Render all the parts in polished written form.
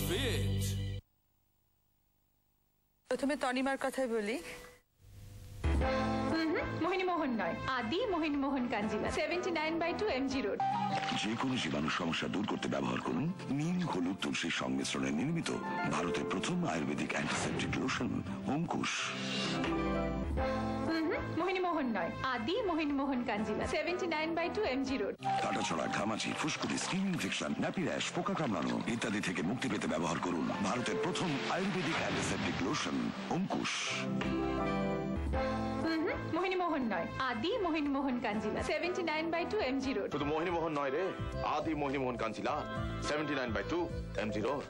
fit. প্রথমে তনিমার কথাই বলি। মোহিনী মোহন নয়, আদি মোহিনী মোহন কাঞ্জিলা, 79/2 MG রোড। যে কোনো জীবাণু সমস্যা দূর করতে ব্যবহার করুন নীল হলুদ তুলসীর সংমিশ্রণে নির্মিত ভারতের প্রথম আয়ুর্বেদিক অ্যান্টিসেপটিক লোশন অঙ্কুশ। মোহিনী মোহন নয়, আদি মোহিনী মোহন কাঞ্জিলা, 79/2 MG রোড। কাটাছড়া, ঘামাচি, ফুসকুড়ি, স্কিন ইনফেকশন, ন্যাপি র্যাশ, পোকা কামড়ানো ইত্যাদি থেকে মুক্তি পেতে ব্যবহার করুন ভারতের প্রথম আয়ুর্বেদিক অ্যান্টিসেপটিক লোশন অঙ্কুশ। মোহিনী মোহন নয়, আদি মোহিনী মোহন কাঞ্জিলা, 79/2 MG রোড। শুধু মোহিনী মোহন নয় রে, आदि मोहिनी मोहन कांचीला, 79/2 MG रोड।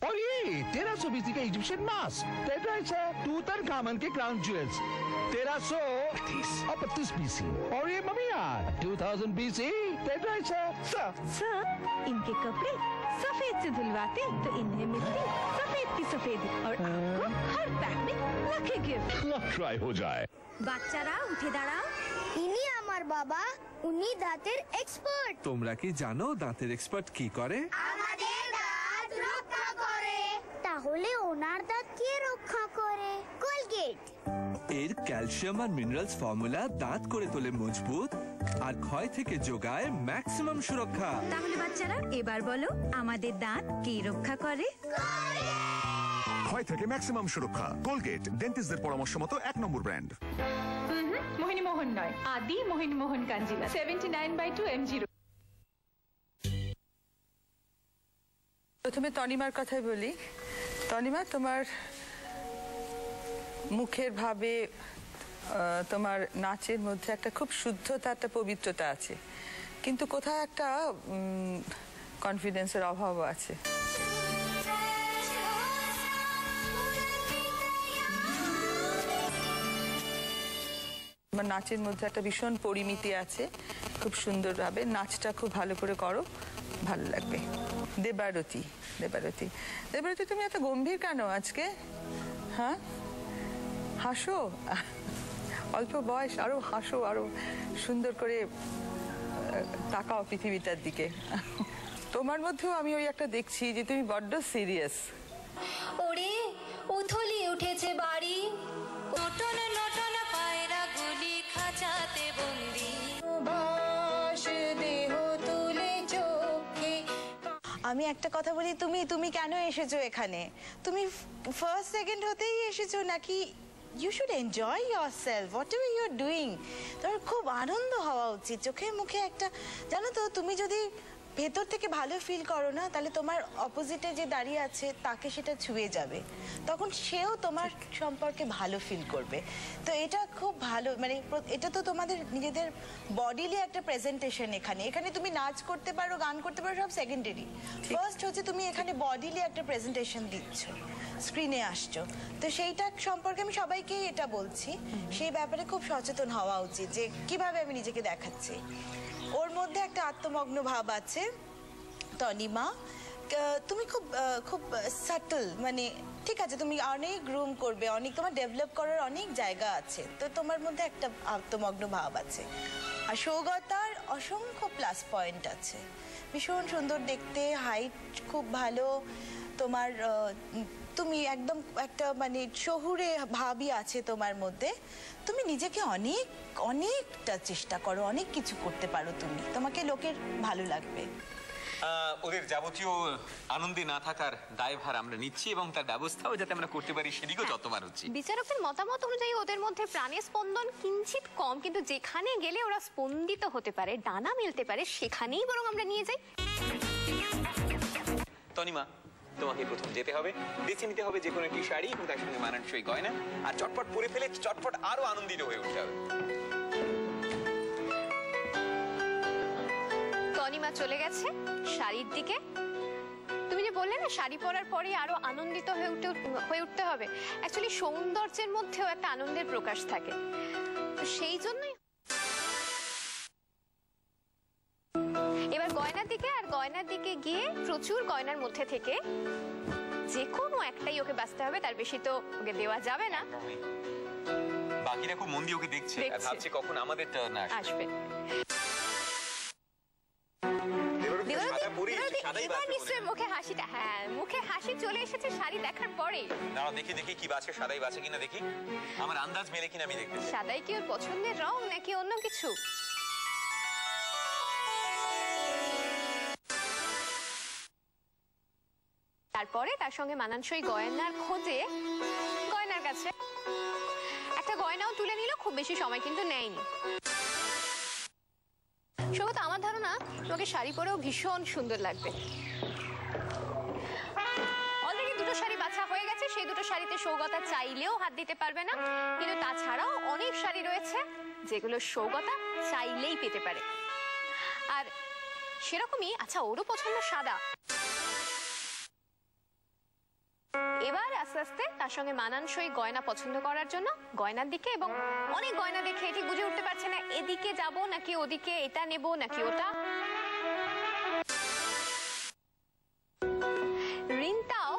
और ये 1320 का इजिप्शियन मास्क, टेट्राइस है टूटनखामन के क्राउन ज्वेल्स, 1332 BC। और ये ममियार 2000 BC, टेट्राइस है। सर, इनके कपड़े सफेद से धुलवाते तो इन्हें मिलती सफेद की सफेदी और आपको हर पैक में लकी गिफ्ट। लक ट्राई हो जाए। বাচ্চারা উঠে দাঁড়াও। ইনি আমার বাবা, উনি দাঁতের এক্সপার্ট। তোমরা কি জানো দাঁতের এক্সপার্ট কি করে? আমাদের দাঁত রক্ষা করে। তাহলে ওনার দাঁত কে রক্ষা করে? কোলগেট। এর ক্যালসিয়াম আর মিনারেলস ফর্মুলা দাঁত করে তোলে মজবুত আর ক্ষয় থেকে যোগায় ম্যাক্সিমাম সুরক্ষা। তাহলে বাচ্চারা এবার বলো আমাদের দাঁত কে রক্ষা করে? ক্ষয় থেকে ম্যাক্সিমাম সুরক্ষা। কোলগেট, ডেন্টিস্টদের পরামর্শ মতো 1 নম্বর ব্র্যান্ড। মোহিনী মোহন নয়, আদি মোহিনী মোহন কাঞ্জিলা, 79/2 MG রোড। প্রথমে তনিমার কথাই বলি। তনিমা, তোমার মুখের ভাবে, তোমার নাচের মধ্যে একটা খুব শুদ্ধতা, একটা পবিত্রতা আছে, কিন্তু কোথাও একটা কনফিডেন্সের অভাবও আছে। তোমার নাচের মধ্যে একটা ভীষণ পরিমিতি আছে, খুব সুন্দরভাবে নাচটা খুব ভালো করে করো, ভালো লাগবে। দেবারতী, দেবারতী, দেবারতী, তুমি এত গম্ভীর কেন আজকে? হ্যাঁ, হাসো, অল্প বয়স, আরো হাসো, আরো সুন্দর করে তাকাও পৃথিবীটার দিকে। তোমার মধ্যেও আমি ওই একটা দেখছি যে তুমি বড্ড সিরিয়াস। ওরে উথলি উঠেছে বাড়ি, নটন নটন পায়রা গুলি খাঁচাতে বন্দি। আমি একটা কথা বলি, তুমি কেন এসেছো এখানে? তুমি ফার্স্ট সেকেন্ড হতেই এসেছো নাকি? You should enjoy yourself whatever you are doing। তোমার খুব আনন্দ হওয়া উচিত, চোখে মুখে একটা, জানো তো, তুমি যদি ভেতর থেকে ভালো ফিল করো না, তাহলে তোমার অপোজিটে যে দাঁড়িয়ে আছে তাকে সেটা ছুঁয়ে যাবে, তখন সেও তোমার সম্পর্কে ভালো ফিল করবে। তো এটা খুব ভালো, মানে এটা তো তোমাদের নিজেদের বডিলি একটা প্রেজেন্টেশন। এখানে তুমি নাচ করতে পারো, গান করতে পারো, সব সেকেন্ডারি। ফার্স্ট হচ্ছে তুমি এখানে বডিলি একটা প্রেজেন্টেশন দিচ্ছ, স্ক্রিনে আসছো। তো সেইটা সম্পর্কে আমি সবাইকেই এটা বলছি, সেই ব্যাপারে খুব সচেতন হওয়া উচিত যে কিভাবে আমি নিজেকে দেখাচ্ছি। ওর মধ্যে একটা আত্মমগ্ন ভাব আছে তনিমা। তুমি খুব খুব সাটল, মানে ঠিক আছে, তুমি অনেক গ্রুম করবে, অনেক তোমার ডেভেলপ করার অনেক জায়গা আছে, তো তোমার মধ্যে একটা আত্মমগ্ন ভাব আছে। আর সৌগতার অসংখ্য প্লাস পয়েন্ট আছে, ভীষণ সুন্দর দেখতে, হাইট খুব ভালো, তোমার তুমি একদম একটা মানে শহুরে ভাবই আছে তোমার মধ্যে। তুমি নিজেকে অনেকটা চেষ্টা করো, অনেক কিছু করতে পারো তুমি, তোমাকে লোকের ভালো লাগবে। ওদের যাবতীয় আনন্দে না থাকার দায়ভার আমরা নিচ্ছি এবং তার ব্যবস্থাও যাতে আমরা করতে পারি সেদিকেও যতবার হচ্ছে। বিচারকদের মতামত অনুযায়ী ওদের মধ্যে প্রাণের স্পন্দন কিঞ্চিত কম, কিন্তু যেখানে গেলে ওরা স্পন্দিত হতে পারে, ডানা মেলতে পারে, সেখানেই বরং আমরা নিয়ে যাই। তনিমা, তোমাকে প্রথম যেতে হবে, বেছে নিতে হবে যে কোনো একটি শাড়ি এবং তার সঙ্গে মানানসই গয়না, আর চটপট পরে ফেলে চটপট আরো আনন্দিত হয়ে উঠতে হবে। তনিমা চলে গেছে শাড়ির দিকে। তুমি যে বললে না শাড়ি পরার পরে আরো আনন্দিত হয়ে উঠতে হবে, অ্যাকচুয়ালি সৌন্দর্যের মধ্যেও একটা আনন্দের প্রকাশ থাকে, তো সেই জন্যই এবার গয়নার দিকে। আর গয়নার দিকে গিয়ে প্রচুর গয়নার মধ্যে থেকে যে কোনো একটাই ওকে বাঁচতে হবে, তার বেশি তো ওকে দেওয়া যাবে না। বাকিরা খুব মন দিয়ে ওকে দেখছে আর ভাবছে কখন আমাদের টার্ন আসবে। এবার নিশ্চয়ই মুখে হাসিটা, হ্যাঁ মুখে হাসি চলে এসেছে শাড়ি দেখার পরে। না দেখি দেখি কি বাছে, সাদাই বাছে কিনা দেখি, আমার আন্দাজ মেলে কিনা আমি দেখতে চাই। সাদাই কি ওর পছন্দের রং নাকি অন্য কিছু? তারপরে তার সঙ্গে মানানসই গয়নার খোঁজে গয়নার কাছে একটা গয়নাও তুলে নিল, খুব বেশি সময় কিন্তু নেয়নি। সৌগত, আমার ধারণা তোমাকে শাড়ি পরেও ভীষণ সুন্দর লাগবে। অলরেডি দুটো শাড়ি বাছা হয়ে গেছে, সেই দুটো শাড়িতে সৌগতা চাইলেও হাত দিতে পারবে না, কিন্তু তাছাড়াও অনেক শাড়ি রয়েছে যেগুলো সৌগতা চাইলেই পেতে পারে। আর সেরকমই, আচ্ছা ওরও পছন্দ সাদা। এবার আস্তে আস্তে তার সঙ্গে মানানসই গয়না পছন্দ করার জন্য গয়নার দিকে, এবং অনেক গয়না দেখে এটি বুঝে উঠতে পারছে না এদিকে যাব নাকি ওদিকে, এটা নেব নাকি ওটা। রিন্তাও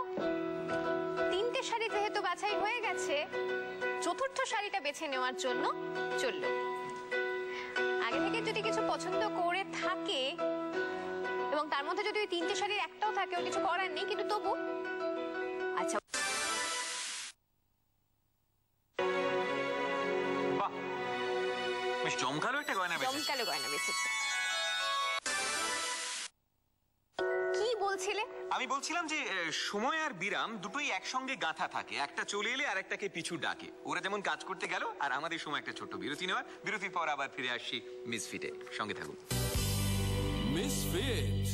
তিনটে শাড়ি যেহেতু বাছাই হয়ে গেছে, চতুর্থ শাড়িটা বেছে নেওয়ার জন্য চললো। আগে থেকে যদি কিছু পছন্দ করে থাকে এবং তার মধ্যে যদি ওই তিনটে শাড়ির একটাও থাকে, ওর কিছু করার নেই, কিন্তু তবু আচ্ছা বেশ জমকালো একটা গয়না বেছেছে। জমকালো গয়না বেছেছে। কি বলছিলে? আমি বলছিলাম যে সময় আর বিরাম দুটোই একসঙ্গে গাঁথা থাকে, একটা চলে এলে আর একটাকে পিছু ডাকে। ওরা যেমন কাজ করতে গেল, আর আমাদের সময় একটা ছোট্ট বিরতি নেওয়ার, বিরতির পর আবার ফিরে আসছি মিসফিটে। সঙ্গে থাকুন। মিসফিট।